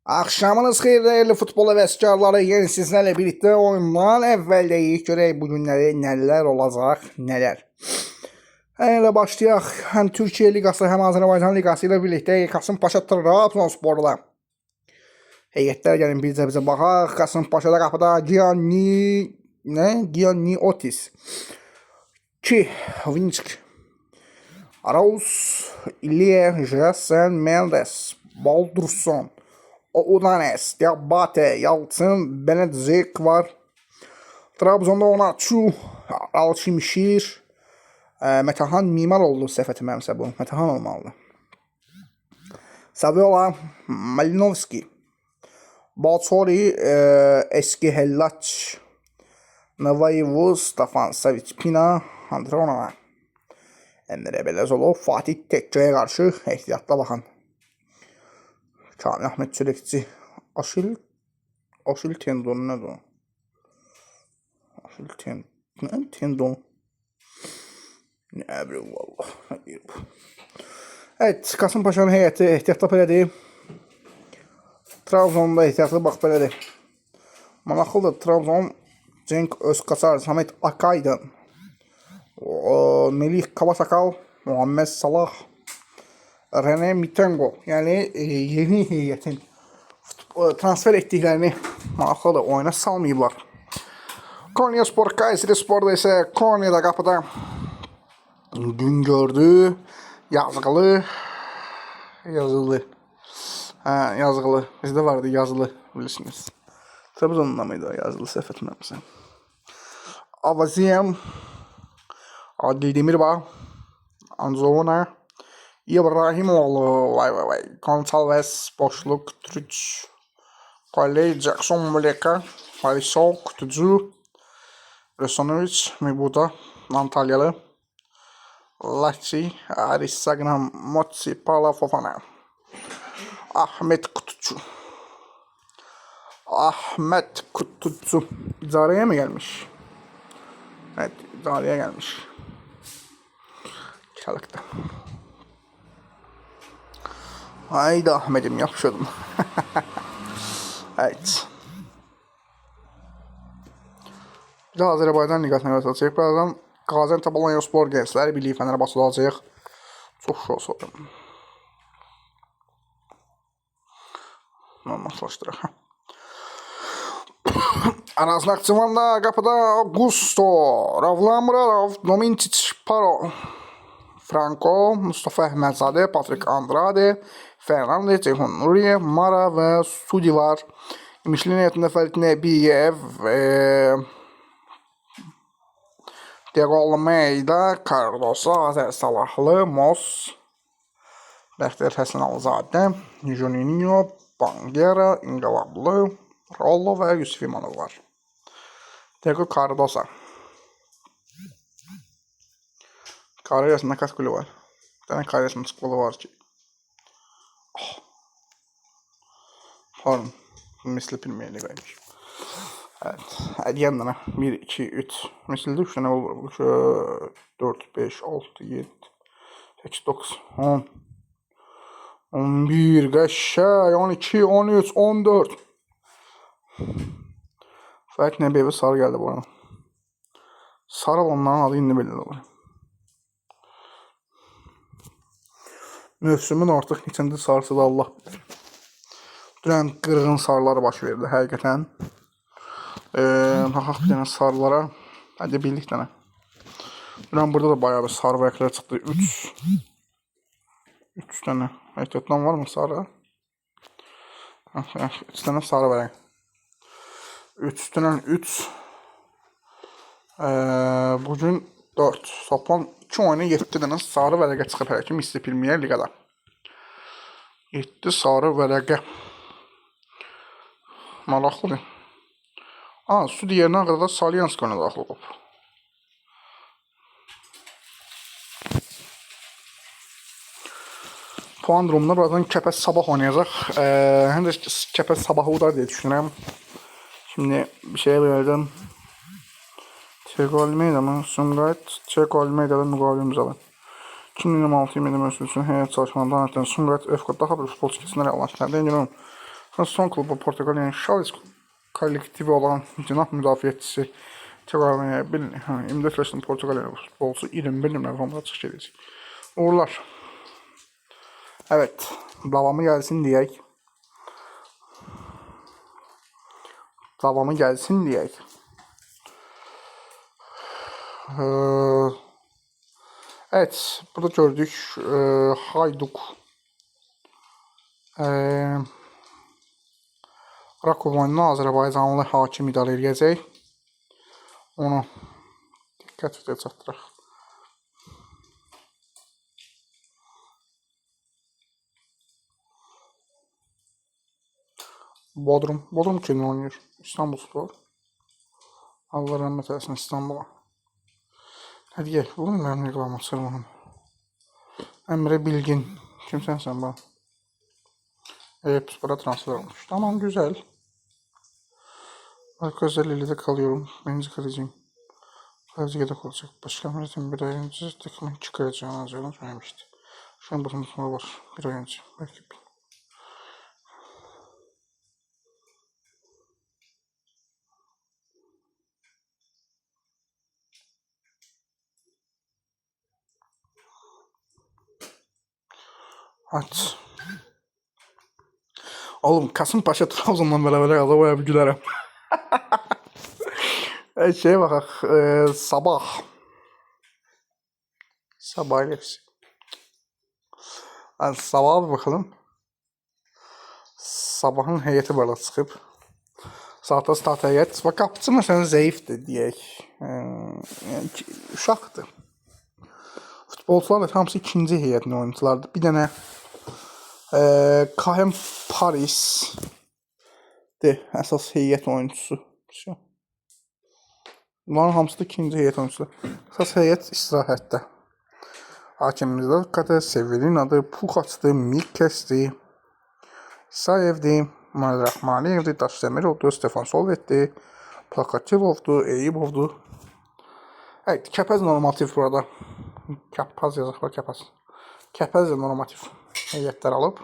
Akşamınız xeyir değerli futbol həvəskarları. Yeni sizlerle birlikte oyundan əvvəldəyik. Görək bu günləri nələr olacaq, nələr. Hələ başlayaq. Həm Türkiyə Liqası, həm Azərbaycan Liqası ilə birlikte Kasımpaşa Trabzonsporla. Heyətlər gəlin bizə baxaq. Kasımpaşada qapıda Gianni Otis, ki Vinsk, Arauz, İlya, Jason Mendes, Baldurson, Odanes, Diabate, Yalçın, Benedzik var. Trabzonda Onaçu, Alçimşir, Metehan Mimar oldu, səhv etmirəmsə bu. Metehan olmalıdır. Saviola, Malinovski, Batsori, Eski Hellaç, Navayev, Stefan Savic, Pina, Andronova, Emre Belezolov, Fatih Tekkəyə qarşı ehtiyatla baxın. Kamil Ahmet Çörəkçi, Aşil Tendon nədir o? Aşil Tendon. Nə bilim valla. Evet, Kasımpaşa'nın heyəti ehtiyatla belədir. Trabzon'da ehtiyatlı bax belədir. Maraqlıdır, Trabzon, Cenk Özkaçar, Samet Akaydın, Melih Kabasakal, Muhammed Salah, René Mitengo, yəni yeni heyətin transfer etdiklərini maraqlıdır, oyuna salmayıblar. Konyaspor, Kayserispor'da isə Konya'da qapıda gün gördü. Yazılı. Yazılı. Bizdə vardı yazılı, bilirsiniz. Trabzon'da mıydı yazılı, səhv etmirəmsə. Avaziem, Adil Demirbağ, Anzona, İbrahimoğlu, vay, Gonçalves, boşluk, Türüç, Koley, Jackson, Muleka, Harisol, Kutucu, Resonovic, Mibuda, Antalyalı, Laçi, Aris Sagnam, Motsi, Pala Fofana, Ahmet Kutucu, idareye mi gelmiş? Evet, idareye gelmiş. Kiralıkta. Haydi Ahmet'im, yapışıyordum. Evet. Bir de Azərbaycan Liqasına göstərəcək. Birazdan Qaziantep Alanyaspor Gənclər Birliyi Fənərbağçı olacaq. Çox şov soruyorum. Normallaşdıraq. Araz Naxçıvanda qapıda Augusto, Ravlan Muradov, Dominčić, Paro, Franco, Mustafa Əhmədzadə, Patrik Andrade, Fernandez, Ceyhun Nuriyev, Mara və Sudi var. İmişli niyetində Fərid Nəbiyev, Diego Almeida, Cardoso, Azər Salahlı, Mos, Bəxtiyar Həsənalzadə, Juninho, Bangera, İnqilablı, Rollo və Yusuf İmanov var. Diego Cardoso. Karyasında kaç golü var? Bir tane karyasında golü var ki. Pardon. Misli Premier Liga'ymış. Evet. Hadi yanına. 1, 2, 3. Misilde 3 tane gol var. 4, 5, 6, 7, 8, 9, 10. 11, qəşəng, 12, 13, 14. Fərid Nəbiyevə sarı gəldi bu arada. Sarı olanların adı indi belli olur. Mövsümün artıq neçəndə sarısı da Allah bilir. Dünən qırğın sarıları baş verdi həqiqətən. Baxaq bir dənə sarılara. Hadi birlik dənə. Dünən burada da bayağı bir sarı vərəqlər çıxdı. 3 dənə. Ehtiyatdan var mı sarı? 3 dənə sarı vərəq. 3 dənə 3. Bugün 4. Toplam 2 oyuna 7 dənə sarı vərəqə çıxıb hələ ki Misli Premier Ligada. 7 sarı vərəqə. Maraqlıdır. Sudi yerinə qədər də Salyansk oyuna daxil olub. Puan durumunda birazdan Kəpəz Sabah oynayacaq. Həm də Kəpəz Sabahı udar deyə düşünürəm. Şimdi bir şeye verdim. Thiago Almeida mı? Sumqayıt, Thiago Almeida'dan müqavilə imzalı. 2026 yılında məsul üçün həyat çalışmalarından ötən Sumqayıt FK daha bir futbolçu keçinə reallaşdırdı. Son klubu Portuqaliyanın Şalis kollektivi olan cinah müdafiəçisi Thiago 24 yaşlı Portuqaliyalı futbolçu 21 nömrəli formada çıxış edəcək. Uğurlar. Evet, davamı gəlsin deyək. Davamı gəlsin deyək. Evet, burada gördük Hayduk Rakov oyununa Azərbaycanlı hakim idarə edəcək. Onu diqqət çatdıraq. Bodrum kimi oynayır. İstanbul Spor. Allah rəhmət eləsin İstanbula. Nə deyək, bunu mənim reklama çıxırmağım. Emre Bilgin. Kimsən sən bana? Evet, Spor'a transfer olmuş. Tamam, güzel. Arka kalıyorum. Birinci kaleciyim. Kaleci yedek olacak. Başka milletin bir ay önce takımın çıkaracağını hazırlamış söylemişti. Şu an bakın var. Bir ay önce. Belki bir. Aç. Oğlum Kasımpaşa Trabzon'dan beraber kaldı. Bayağı bir gülerim. Şeye bakak. Sabah. Sabah hepsi. Yani sabaha bir bakalım. Sabahın heyeti böyle çıkıp. Saata start heyet. Bak kapıcı mesela zayıftı diyek. Yani uşaqdı. Futbolcular da hamısı ikinci heyetin oyunculardı. Bir dənə Kahem Paris əsas heyət oyuncusu. Bunların hamısı da ikinci heyət oyuncusu. Əsas heyət istirahətdə. Hakimimizdə Kater Severinadır, Pukaçdır, Mikes'dir, Sayev'dir, Rahmaniyev'dir, Daşdemirov'dur, Stefan Solvet'dir, Plakativov'dur, Eyübov'dur. Evet, Kəpəz normativ burada. Kəpəz yazaq var, Kəpəz. Kəpəz də normativ heyətlər alıb.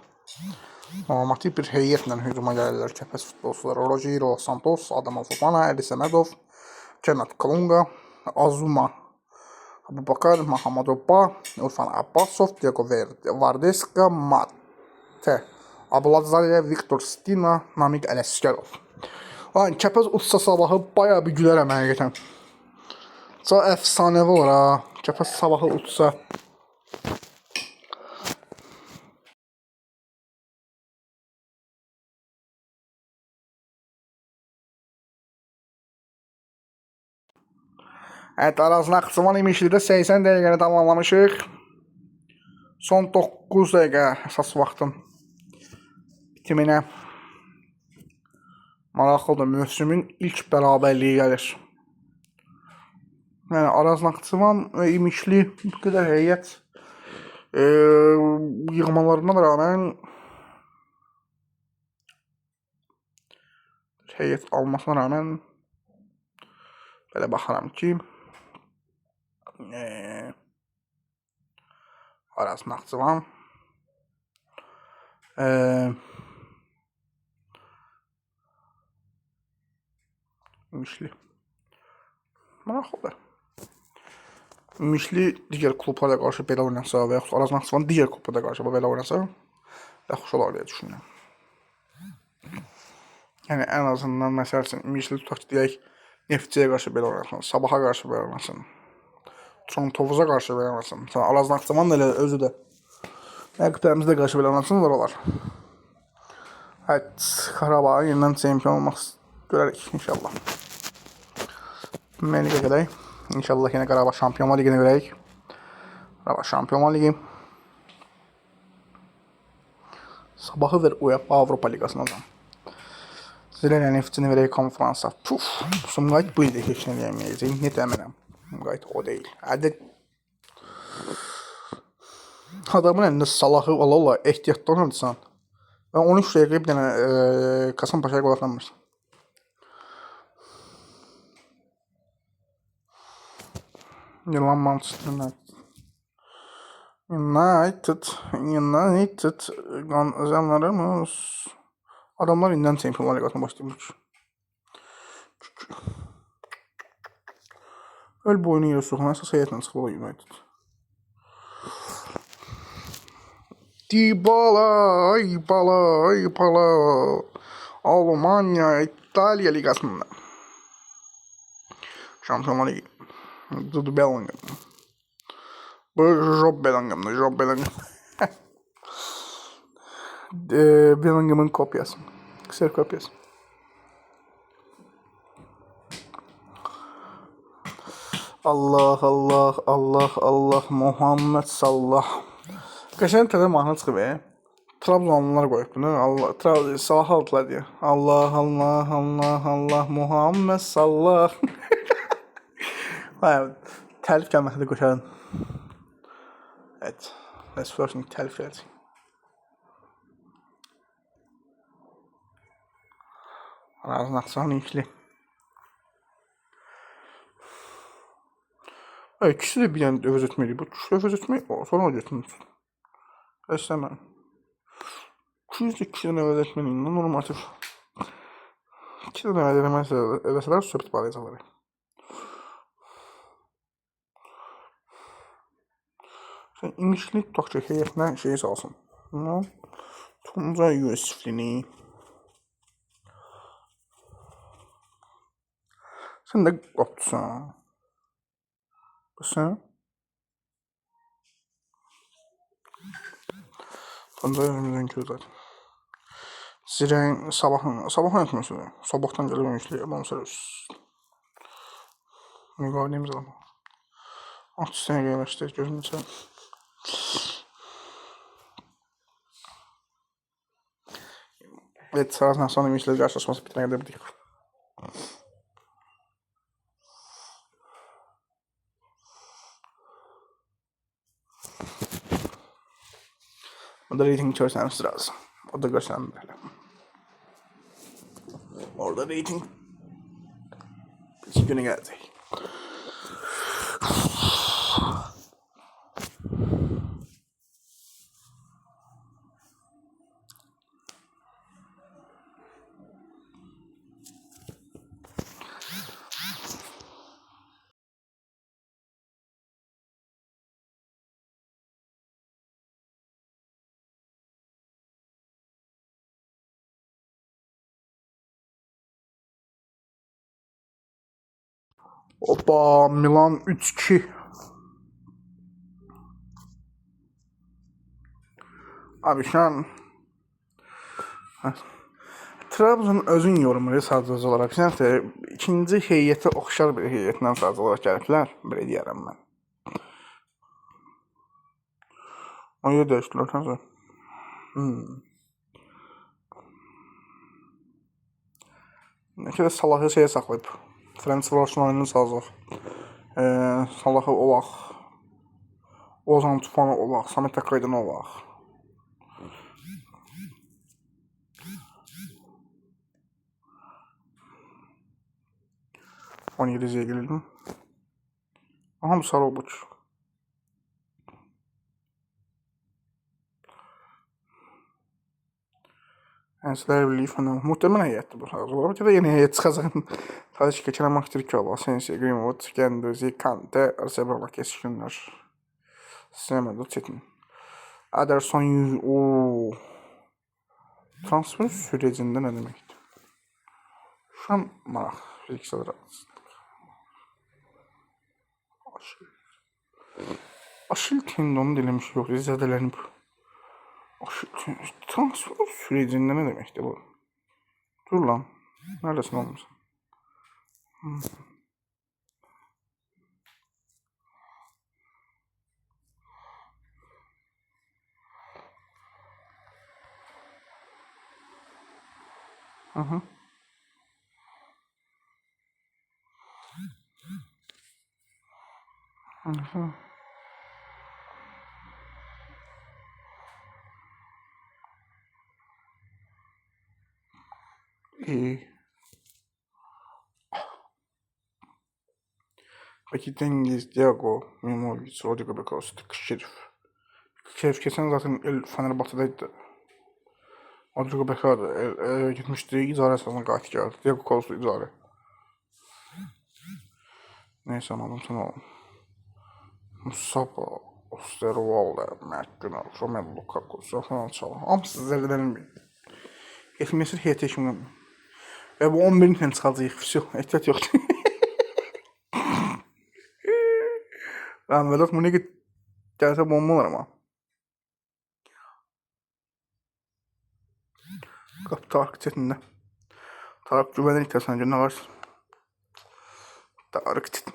Normativ bir heyətlə hücuma gəlirlər Kəpəz futbolçuları. Rogero Santos, Adam Fofana, Elis Əmədov, Kenneth Kalunga, Azuma Abubakar, Mahamadov Ba, Urfan Abbasov, Diego Vardeska, Mate Abulazarev, Viktor Stina, Namik Ələsgərov. Kəpəz uçsa sabahı bayağı bir gülərəm həqiqətən. Çox əfsanəvi olur ha. Kəpəz sabahı uçsa. Evet, Araz Naxçıvan İmişlidə 80 dəqiqəni tamamlamışıq. Son 9 dəqiqə əsas vaxtın bitiminə. Maraqlıdır, mövsümün ilk bərabərliyi gəlir. Yəni Araz Naxçıvan və İmişli bu qədər heyət yığmalarına rağmen heyət almasına rağmen belə baxaram ki Araz Naxçıvan İmişli maraqlıdır. İmişli digər klublara qarşı belə oynasa və yaxud Araz Naxçıvan digər klublara qarşı belə oynasa yaxşı olar deyə düşünürəm. Yəni ən azından məsəl üçün İmişli tutaq deyək Neftçiyə qarşı belə oynasın, Sabaha qarşı belə oynasın, Çontovuza qarşı belə oynasın. Araz Naxçıvan da elə özü də rəqiblərimizdə qarşı belə oynasın onlar. Evet, Qarabağ yenidən çempion olmaq görərik inşallah. Mən gedək. İnşallah yine Qarabağ Şampiyonlar Ligi'ne görək. Qarabağ Şampiyonlar Ligi. Sabahı ver UEFA Avropa Ligasına da. Zirələ Neftçini verək konferansa. Puf, Sumqayıt bu ildə heç nə deyəməyəcək. Net əminəm. Sumqayıt o deyil. Adamın əlində Salahı ola ehtiyatlı oynadırsan. Və 13 dəqiqə bir dənə Kasımpaşaya qol atlanmır. Yılan Manchester United Qanzanlarımız Adamlar indən Çempionlar Liqasına başlayırlar. Öl boyunu yerə soxan əsas heyətlə çıxıb ola United. Dybala. Almanya, İtaliya Liqasında. Şampiyonlar Ligi. Jude Bellingham. Bu Job Bellingham'dır. Bellingham'ın kopyası. Kısa kopyası. Allah, Muhammed Sallah. Qəşəng təzə mahnı çıxıb. Trabzonlular qoyub bunu. Salah aldılar deyə. Allah, Muhammed Sallah. Təlif gəlməkdə qoşarım. Evet. Let's first təlif gələcək. Arazın axsan linkli. İkisi de bir yani övüz etmeli. Bu övüz etmeyi sonra o götürmüşsün. İstemem. 200 övüz etmeliyim. Normatif. 2 tane övüz edəsələr söhbət bağlayacaqlar. Sen İmişli tutaqca heyətinə şeyi salsın. Tunca Yusuflini. Sen de qopdusan. Sen? Tunca özümüzün közlər. Zirəyin sabahın etməsi. Sabahtan gəlib İmişli yalan sərəs. Müqaviləyimiz alma. 60 sene gelmiştir gözümüzə. Evet, sırasından sonra İmişli qarşılaşması bitməyə də bitik. O da reyting görsəniz lazım. O da görsəniz belə. Orada reyting bir günü gələcək. Hoppa, Milan 3-2. Abi şu an Trabzon özün yorumları sadəcə olaraq sən ikinci heyətə oxşar bir heyətdən sadəcə olaraq gəliblər. Belə deyərəm mən. O yer dəyişdilər təzə. Ne kadar Salahı şeye saxlayıb. Transferlaşın oyununu salacaq. Salahı olaq. Ozan Tufanı olaq. Samet Akaydın olaq. On yediziyə geldim. Aha bu Sarobuç. Ənslər Birliyi fənəm. Muhtemelen heyətdir bu sadəcə. Bir də yeni heyət çıxacaq. Tadiş keçən Maktirkal, Asensi, Greenwood, Gendozi, Kante, Arsebrala keskinlər. Sinəmədə çetin. Ederson transfer sürecində nə deməkdir? Şu an maraq. Bir-iki Aşil tendonu deləmiş yox, zədələnib. Transfer sürecində nə deməkdir bu? Dur lan. Neredesin oğlum sen? Hı. İyi. Peki Cengiz, Diago, Mimovic, Rodrigo Bekostik, Şerif. Şerif geçen zaten Fenerbahçe'deydi. Rodrigo Bekar gitmişti, icarə əsasına qayıtdı gəldi. Diego Costa icarə. Neyse anladım sen oğlum. Musaba, Osterwolde, McGuinness, Romelu Lukaku, Sofyan Çalan. Hamısı zədələnilmir. Etməsir heyətə kimi. Və bu 11-in tən çıxacaq. Все, ehtiyat yoxdur. Lan velak bu ne ki gelse bomba var ama. Kapı Tarık Çetin'de. Tarık güvenen ihtiyaçlarına göre ne var? Tarık Çetin.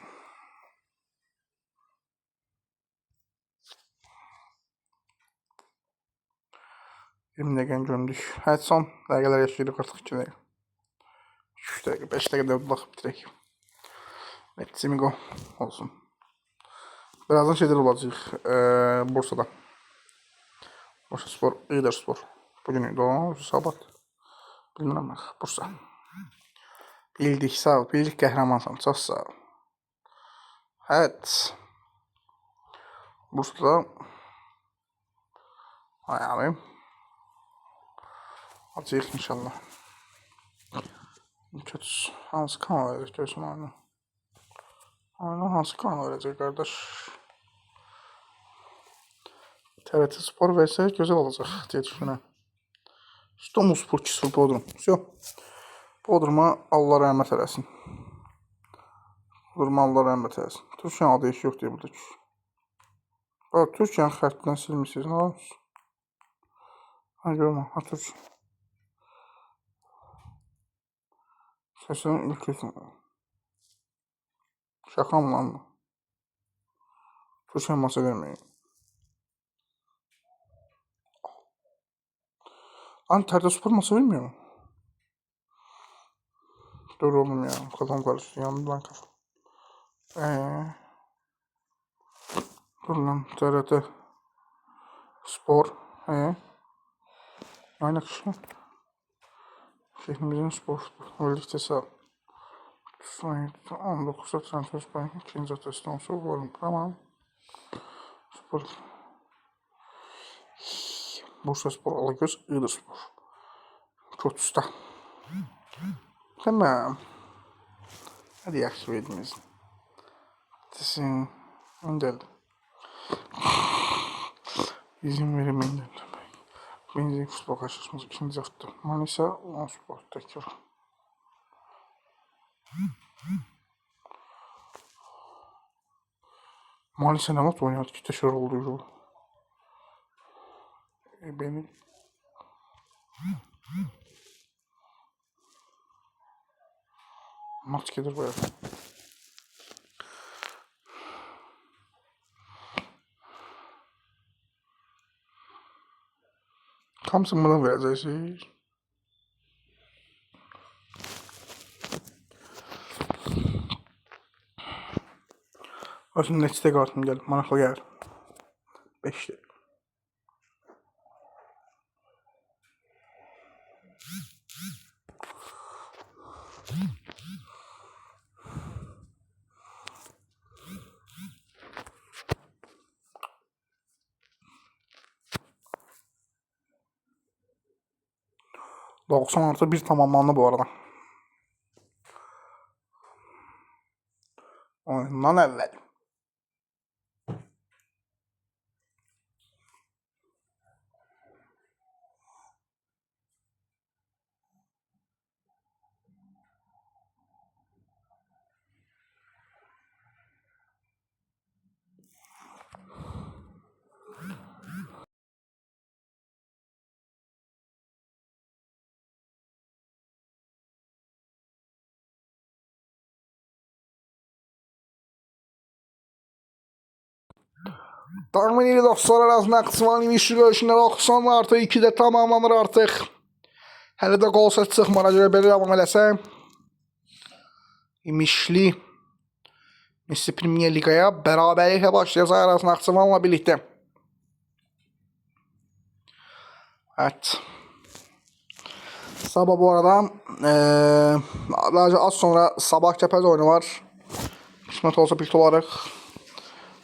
Yeminləgən gömdük. Hadi son dəqiqələr yaşayırıq artıq 2 dəqiqə. 3 dəqiqə, 5 dəqiqə də baxıb bitirək. Simigo olsun. Birazdan şeyler olacaq Bursa'da. Bursa Spor, İğder Spor. Bugün doğum, sabah. Bilmirəm mən, Bursa. Bildik, sağ ol. Bildik qəhrəmansan, çox sağ ol. Evet. Bursa'da ayağım. Acıyıq inşallah. Kötü. Hansı kanal verəcək görsün oyunu? Oyunu hansı kanal verəcək qardaş? TRT Spor versə gözəl olacaq deyə düşünürəm. İstanbul Spor 2-0 Bodrum. Все. Bodrum'a Allah rəhmət eləsin. Bodrum'a Allah rəhmət eləsin. Türkiyənin adı heç yox deyə burada ki. Bak Türkiyənin xərtindən silmişsiniz. Nə olmuş? Ha görmə. Ha Türkiyə. Səsən ilk etmə. Şaka mı lan bu? Türkiyənin masa verməyin. Hani TRT Spor masa vermiyor mu? Dur oğlum ya. Kafam karıştı. Yandı lan kafam. Dur lan. TRT Spor. Aynı kişi. Şehrimizin spor öldükçe sağ. 19'da transfer bank ikinci atestan sonra varım. Tamam. Spor. Bursa Spor, Alagöz, İğdir Spor. Çok usta. Tamam. Hadi yaxşı verdiniz. Desin. Önderdim. İzin verin önderdim. Benzik futbol karşılaşması ikinci hafta. Manisa, On Spor tekrar. Manisa ne mat oynadı ki teşhir oldu. Benim maç gelir böyle. Hamısını bana verəcəksiniz. Özüm neçdə qartım gəlir, maraqlı gəlir. 5'də. ...90 + 1 tamamlandı bu arada. Oyundan evvel. Tahmini dostlar arasında qısman imişli görüşünlər 90+2-də tamamlanır artıq. Hələ də qol səs çıxmara görə belə devam eləsəm. İmişli Messi Premier Ligaya bərabərliklə başlayacaq arasında Naxçıvanla birlikdə. Evet. Sabah bu arada az sonra Sabah Kəpəz oyunu var. Qismət olsa birlikdə olarıq.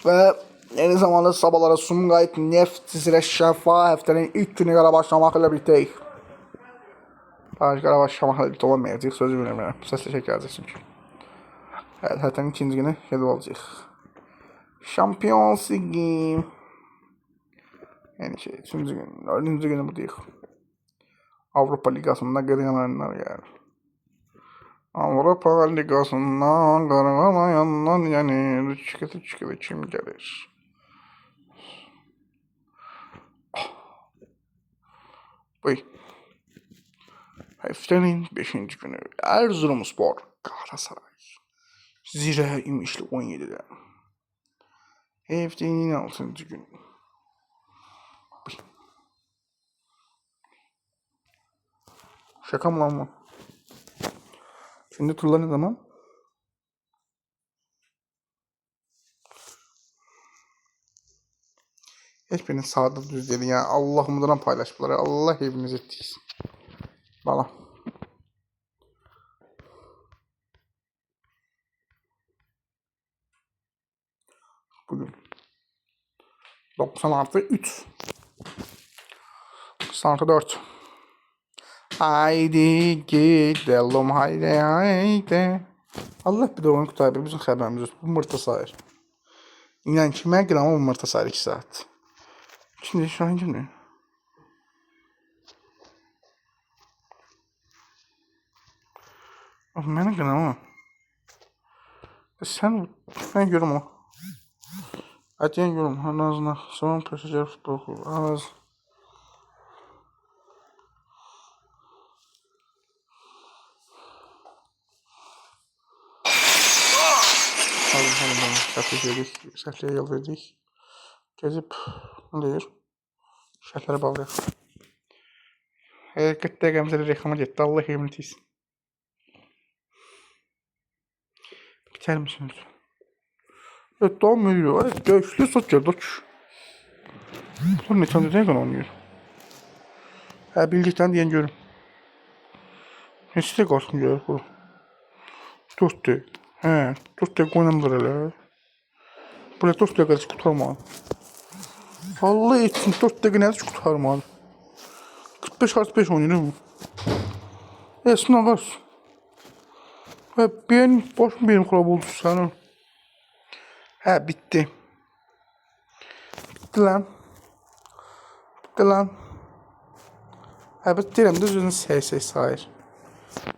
Və yeni zamanda sabahlara Sumqayıt Neft Cizrə Şəfa həftənin ilk günü ilə başlamaq ilə birliktəyik. Qarabağ Şamaxı elit olamayacaq, sözü bilmirəm. Səslə çəkəcək çünki. Həftənin ikinci günü gedib olacaq. Şampiyons Ligi. Yəni ki, üçüncü gün, dördüncü günü buradayıq. Avropa Ligasında qırğanayanlar gəlir. Avropa Ligasından qırğanayanlar yəni çıkıdı kim gəlir? Buyur. Həftənin 5-ci günü Erzurumspor Galatasaray. Zirə imişli 17-də. Həftənin 6-cı günü. Şaka mı lan bu? Şimdi turlar ne zaman? Hiçbirinin sağda düz dedi ya. Allah'ımdan paylaştılar. Allah eviniz ettiyiz. Bana. Bugün 90+3 90+4 Haydi gidelim haydi. Allah bir de onu kurtarır. Bizim xəbərimiz bu mırta sayır. İnan ki mən qıramı bu mırta sayır 2 saat. Şimdi şu an girmiyor. Mənim qıramı. Ben görüm o. Hadi görüm. Anazına. Son peşecer futbol klubu. Anaz. Səhvliyə yol verdik. Gezib, nə deyir? Şərtlərə bağlayaq. 40 dəqiqəmizə reklama getdi. Allah evini tiysin. Biter misiniz? Evet, devam ediyor. Evet, göğüslü saç geldik. Sonra neçəndə dəqiqə oynayır? Bildikdən deyən görüm. Neçə dəqiqə qalsın görür bu? 4 dəqiqə. 4 dəqiqə oynamdır elə. Buraya 4 dəqiqə heç qurtarmadı. Allah etsin 4 dəqiqə nə heç qurtarmadı. 45+5 oynayır bu. Esna var. Benim kulüp oldu sana. Bitti. Bitti lan. Bitti deyirəm də özünü sayır.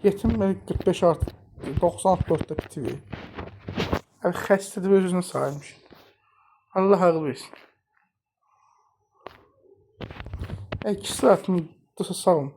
Yetim 45+94'də bitir. Xəstədir özünü sayırmış. Allah ağıl versin. 2 saat mı sağ olun.